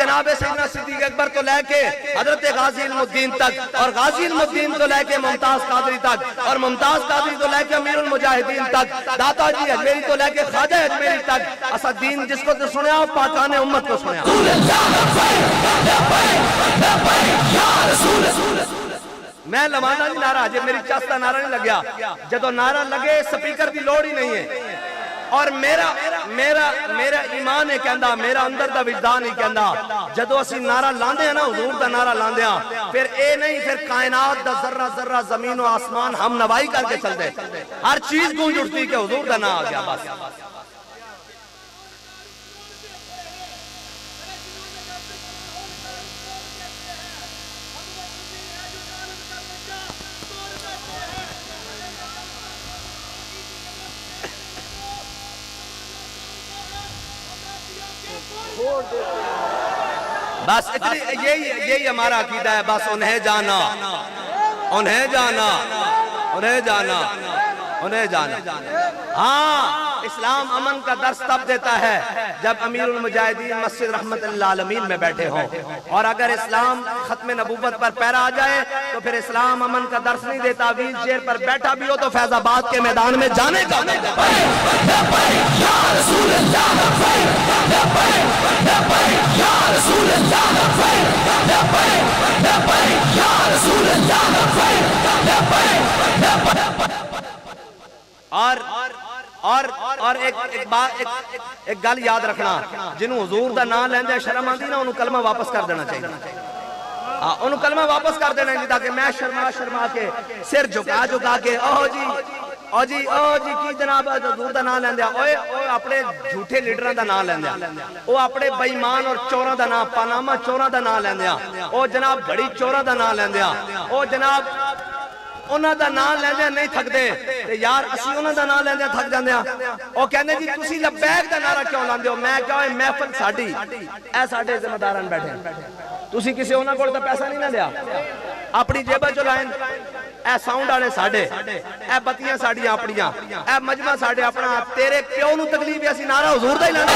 جناب سیدنا صدیق اکبر تو لے کے حضرت غازی علم الدین تک، اور غازی علم الدین تو لے کے ممتاز قادری تک، اور ممتاز قادری تو لے کے امیر المجاہدین تک، داتا جی اجمیری تو لے کے خواجہ اجمیری تک، اسد دین جس کو سنیا ہو پاکان امت کو سنیا۔ میں لوانا نہیں نعرہ، جب میری چاستہ نعرہ نہیں لگیا، جدو نعرہ لگے سپیکر دی لوڑ ہی نہیں ہے، اور میرا ایمان ہے کہندا، میرا اندر دا وجدان ہی کہندا، جدو اسی نعرہ لاندے ہیں نا، حضور دا نعرہ لاندے ہیں، پھر اے نہیں، پھر کائنات دا ذرہ ذرہ زمین و آسمان ہم نوائی کر کے چل دے، ہر چیز گونج اٹھتی کہ حضور دا نعرہ آ گیا بس۔ بس یہی ہمارا عقیدہ ہے، بس انہیں جانا، انہیں جانا، انہیں جانا، انہیں جانا۔ ہاں اسلام امن کا درس تب دیتا ہے جب امیر المجاہدین مسجد رحمت اللہ العالمین میں بیٹھے ہوں، اور اگر اسلام ختم نبوت پر پیرا آ جائے تو پھر اسلام امن کا درس نہیں دیتا، ویل چیئر پر بیٹھا بھی ہو تو فیض آباد کے میدان میں جانے کا۔ اور ایک گل یاد رکھنا، جنہوں حضور دا نام لیندے شرم آندی نا، انہوں کلمہ واپس کر دینا چاہیے، انہوں کلمہ واپس کر دینا چاہیے، تاکہ میں شرما کے سر جھکا کے او جی کی جناب حضور دا نام لیندے، اوے اپنے جھوٹے لیڈراں دا نام لیندے، او اپنے بے ایمان اور چوراں دا نام، پاناما چوراں دا نام لیندے، او جناب گھڑی چوراں دا نام لیندے، او جناب انہاں دا نام لیندے نہیں تھک دے، یار اسی انہاں دا نام لیندے تھک جاندے ہیں۔ او کہندے جی تسی لبیک دا نعرہ کیوں لاندے ہو؟ میں کہا محفل ساڈی، اے ساڈے ذمہ داران بیٹھے، تسی کسی انہاں کول تے پیسہ نہیں نہ لیا، اپنی جیباں چ لائن، اے ساؤنڈ والے ساڈے، اے بتیاں ساڈیاں اپنیاں، اے مجمع ساڈے اپنا، تیرے پیو نو تکلیف ہے اسی نعرہ حضور دا ہی لانا۔